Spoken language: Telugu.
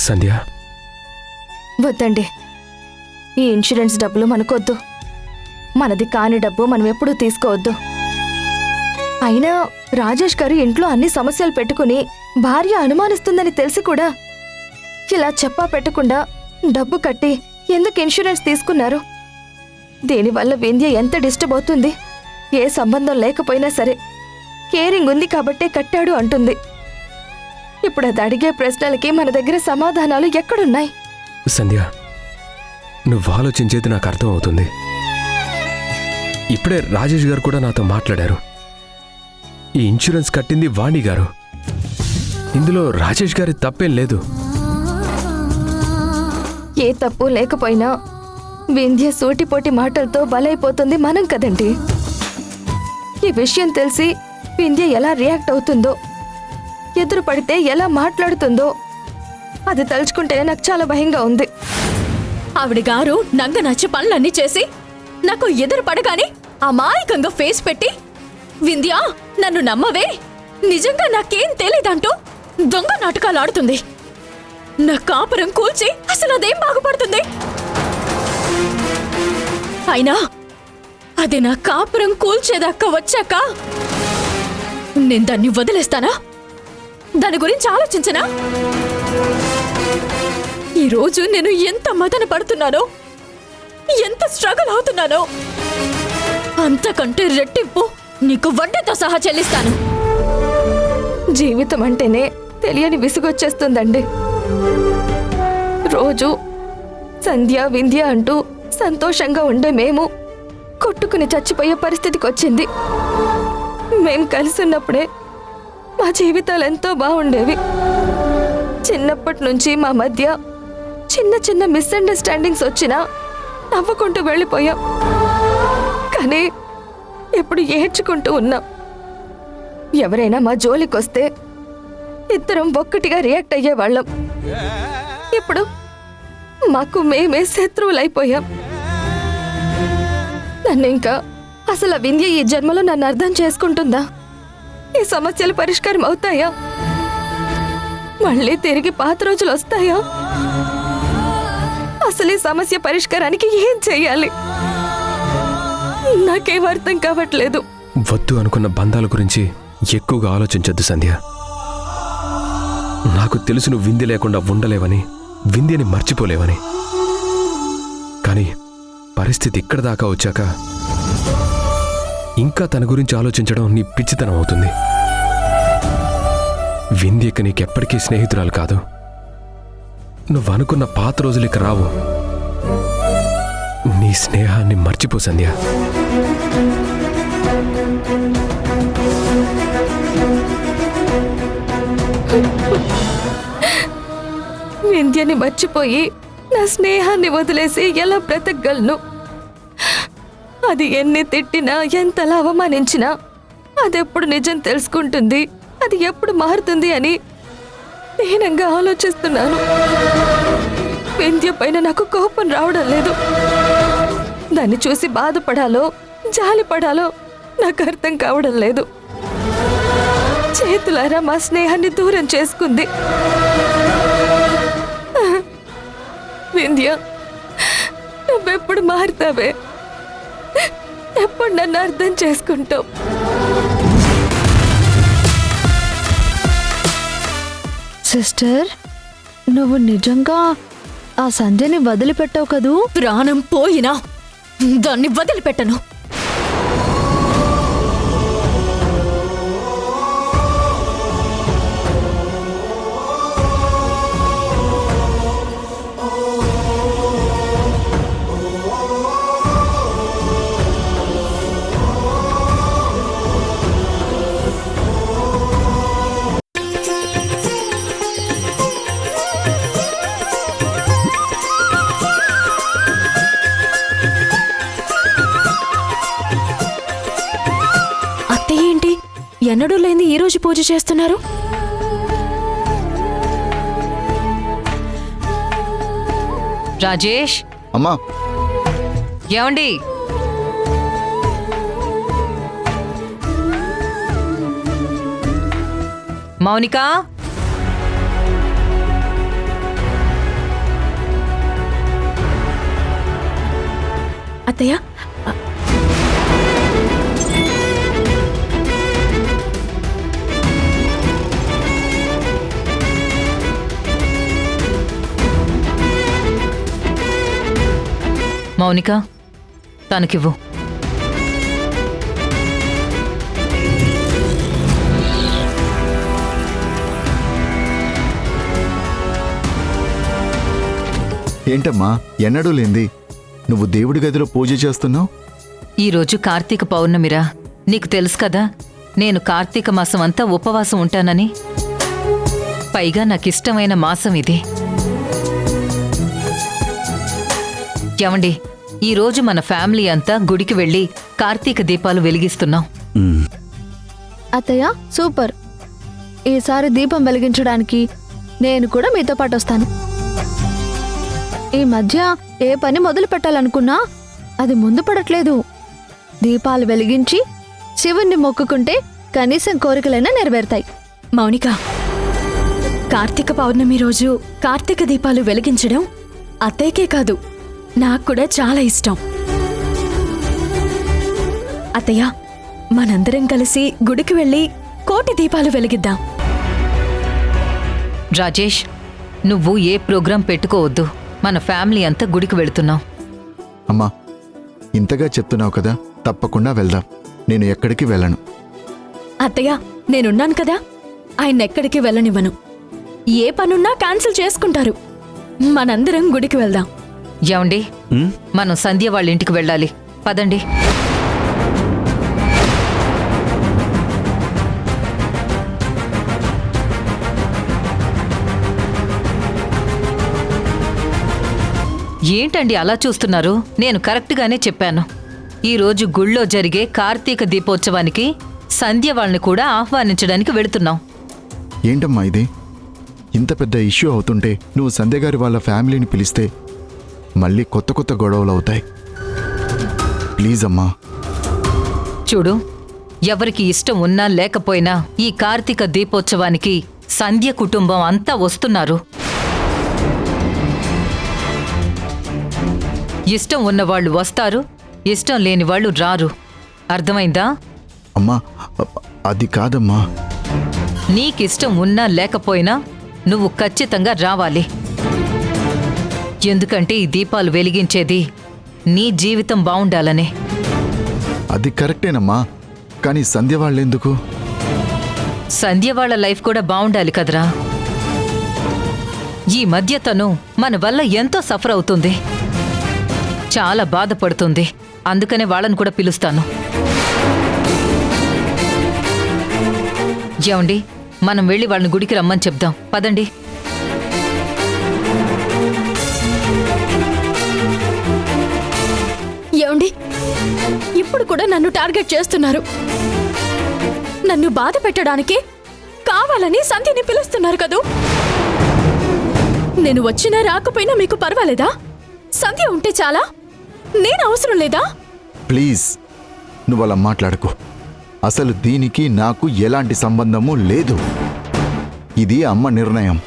సంధ్య, వద్దండి. ఈ ఇన్సూరెన్స్ డబ్బులు మనకొద్దు. మనది కాని డబ్బు మనం ఎప్పుడూ తీసుకోవద్దు. అయినా రాజేష్ గారు ఇంట్లో అన్ని సమస్యలు పెట్టుకుని భార్య అనుమానిస్తుందని తెలిసి కూడా ఇలా చెప్పా పెట్టకుండా డబ్బు కట్టి ఎందుకు ఇన్సూరెన్స్ తీసుకున్నారు? దీనివల్ల వింధ్య ఎంత డిస్టర్బ్ అవుతుంది. ఏ సంబంధం లేకపోయినా సరే కేరింగ్ ఉంది కాబట్టే కట్టాడు అంటుంది. ఇప్పుడు అది అడిగే ప్రశ్నలకి మన దగ్గర సమాధానాలు ఎక్కడున్నాయి? సంధ్య, నువ్వు ఆలోచించేది నాకు అర్థం అవుతుంది. ఇప్పుడే రాజేష్ గారు కూడా నాతో మాట్లాడారు. ఈ ఇన్సూరెన్స్ కట్టింది వాణి గారు. ఇందులో రాజేష్ గారి తప్పేం లేదు. ఏ తప్పు లేకపోయినా వింధ్య సూటిపోటి మాటలతో బలైపోతుంది మనం కదండి. ఈ విషయం తెలిసి వింధ్య ఎలా రియాక్ట్ అవుతుందో, ఎదురు పడితే ఎలా మాట్లాడుతుందో అది తలుచుకుంటేనే నాకు చాలా భయంగా ఉంది. ఆవిడ గారు నంగ నచ్చి పనులన్నీ చేసి నాకు ఎదురు పడగానే అమాయకంగా ఫేస్ పెట్టి, వింధ్యా నన్ను నమ్మవే, నిజంగా నాకేం తెలీదంటూ దొంగ నాటకాలు ఆడుతుంది. నా కాపురం కూల్చి అసలు అదేం బాగుపడుతుంది? అయినా అది నా కాపురం కూల్చేదాకా వచ్చాక నేను దాన్ని వదిలేస్తానా? దాని గురించి ఆలోచించనా? ఈరోజు నేను ఎంత మదన పడుతున్నానో, ఎంత స్ట్రగుల్ అవుతున్నానో అంతకంటే రెట్టింపు నీకు వడ్డీతో సహా చెల్లిస్తాను. జీవితం అంటేనే తెలియని విసుగొచ్చేస్తుందండి. రోజు సంధ్య వింధ్య అంటూ సంతోషంగా ఉండే మేము కొట్టుకుని చచ్చిపోయే పరిస్థితికి వచ్చింది. మేం కలిసి ఉన్నప్పుడే మా జీవితాలు ఎంతో బాగుండేవి. చిన్నప్పటి నుంచి మా మధ్య చిన్న చిన్న మిస్అండర్స్టాండింగ్స్ వచ్చినా నవ్వుకుంటూ వెళ్ళిపోయాం. కానీ ఇప్పుడు ఏడ్చుకుంటూ ఉన్నాం. ఎవరైనా మా జోలికొస్తే ఇద్దరం ఒక్కటిగా రియాక్ట్ అయ్యేవాళ్ళం. ఇప్పుడు మాకు మేమే శత్రువులైపోయాం. నన్ను ఇంకా అసలు వింధ్య ఈ జన్మలో నన్ను అర్థం చేసుకుంటుందా? ఈ సమస్యలు పరిష్కారం అవుతాయా? మళ్ళీ తిరిగి పాత రోజులు వస్తాయా? అసలు ఈ సమస్య పరిష్కారానికి ఏం చెయ్యాలి? నాకేం అర్థం కావట్లేదు. వద్దు అనుకున్న బంధాల గురించి ఎక్కువగా ఆలోచించొద్దు సంధ్య. నాకు తెలుసు నువ్వు వింధ్య లేకుండా ఉండలేవని, వింధ్యని మర్చిపోలేవని. కానీ పరిస్థితి ఇక్కడ దాకా వచ్చాక ఇంకా తన గురించి ఆలోచించడం నీ పిచ్చితనం అవుతుంది. వింధ్యకి నీకెప్పటికీ స్నేహితురాలు కాదు. నువ్వు అనుకున్న పాత రోజులు ఇక రావు. నీ స్నేహాన్ని మర్చిపో సంధ్య. వింధ్యని మర్చిపోయి నా స్నేహాన్ని వదిలేసి ఎలా బ్రతకగలను? అది ఎన్ని తిట్టినా, ఎంతలా అవమానించినా అదెప్పుడు నిజం తెలుసుకుంటుంది, అది ఎప్పుడు మారుతుంది అని దీనంగా ఆలోచిస్తున్నాను. వింధ్య పైన నాకు కోపం రావడం లేదు. దాన్ని చూసి బాధపడాలో జాలిపడాలో నాకు అర్థం కావడం లేదు. చేతులారా మా స్నేహాన్ని దూరం చేసుకుంది. వింధ్య, నువ్వెప్పుడు మారుతావే? ఎప్పుడు నన్ను అర్థం చేసుకుంటావు? సిస్టర్, నువ్వు నిజంగా ఆ సంధ్యని వదిలిపెట్టావు కదూ? ప్రాణం పోయినా దాన్ని వదిలిపెట్టను. ఎన్నడూ లేని ఈ రోజు పూజ చేస్తున్నారు. రాజేష్, అమ్మా. ఏమండి? మౌనిక, అత్తయ్య మౌనిక తనకివ్వు. ఏంటమ్మా ఎన్నడూ లేంది నువ్వు దేవుడి గదిలో పూజ చేస్తున్నావు? ఈరోజు కార్తీక పౌర్ణమిరా. నీకు తెలుసు కదా, నేను కార్తీక మాసం అంతా ఉపవాసం ఉంటానని. పైగా నాకిష్టమైన మాసం ఇది. ఏమండి, ఈరోజు మన ఫ్యామిలీ అంతా గుడికి వెళ్ళి కార్తీక దీపాలు వెలిగిస్తున్నాం. అత్తయ్య సూపర్. ఈసారి దీపం వెలిగించడానికి నేను కూడా మీతో పాటు వస్తాను. ఈ మధ్య ఏ పని మొదలు పెట్టాలనుకున్నా అది ముందు పడట్లేదు. దీపాలు వెలిగించి శివుణ్ణి మొక్కుకుంటే కనీసం కోరికలైనా నెరవేరుతాయి. మౌనిక, కార్తీక పౌర్ణమి రోజు కార్తీక దీపాలు వెలిగించడం అత్తయ్యకే కాదు, నాకు కూడా చాలా ఇష్టం. అత్తయ్య, మనందరం కలిసి గుడికి వెళ్ళి 1,000,000 దీపాలు వెలిగిద్దాం. రాజేష్, నువ్వు ఏ ప్రోగ్రాం పెట్టుకోవద్దు. మన ఫ్యామిలీ అంతా గుడికి వెళుతున్నాం. అమ్మా ఇంతగా చెప్తున్నావు కదా, తప్పకుండా వెళ్దాం. నేను ఎక్కడికి వెళ్ళను. అత్తయ్య, నేనున్నాను కదా, ఆయన ఎక్కడికి వెళ్ళనివ్వను. ఏ పనున్నా క్యాన్సిల్ చేసుకుంటారు. మనందరం గుడికి వెళ్దాం. ఏమండి, మనం సంధ్య వాళ్ళ ఇంటికి వెళ్ళాలి. పదండి. ఏంటండి అలా చూస్తున్నారు? నేను కరెక్ట్గానే చెప్పాను. ఈరోజు గుళ్ళో జరిగే కార్తీక దీపోత్సవానికి సంధ్య వాళ్ళని కూడా ఆహ్వానించడానికి వెళుతున్నాం. ఏంటమ్మా ఇది? ఇంత పెద్ద ఇష్యూ అవుతుంటే నువ్వు సంధ్య గారి వాళ్ళ ఫ్యామిలీని పిలిస్తే మళ్ళీ కొత్త కొత్త గొడవలు అవుతాయి. ప్లీజ్ అమ్మా. చూడు, ఎవరికి ఇష్టం ఉన్నా లేకపోయినా ఈ కార్తీక దీపోత్సవానికి సంధ్య కుటుంబం అంతా వస్తున్నారు. ఇష్టం ఉన్నవాళ్లు వస్తారు, ఇష్టం లేని వాళ్ళు రారు. అర్థమైందా? అమ్మా అది కాదమ్మా. నీకిష్టం ఉన్నా లేకపోయినా నువ్వు ఖచ్చితంగా రావాలి. ఎందుకంటే ఈ దీపాలు వెలిగించేది నీ జీవితం బావుండాలనే. అది కరెక్టేనమ్మా, కానీ సంధ్య వాళ్ళెందుకు? సంధ్య వాళ్ళ లైఫ్ కూడా బావుండాలి కదరా. ఈ మధ్య తను మన వల్ల ఎంతో సఫర్ అవుతుంది, చాలా బాధపడుతుంది. అందుకనే వాళ్ళని కూడా పిలుస్తాను. ఏమండి, మనం వెళ్ళి వాళ్ళని గుడికి రమ్మని చెప్దాం. పదండి. ఏమండి, ఇప్పుడు కూడా నన్ను టార్గెట్ చేస్తున్నారు. నన్ను బాధ పెట్టడానికి కావాలని సంధ్యని పిలుస్తున్నారు కదూ. నేను వచ్చినా రాకపోయినా మీకు పర్వాలేదా? సంధ్య ఉంటే చాలా, నేను అవసరం లేదా? ప్లీజ్ నువ్వు అలా మాట్లాడకు. అసలు దీనికి నాకు ఎలాంటి సంబంధము లేదు. ఇది అమ్మ నిర్ణయం.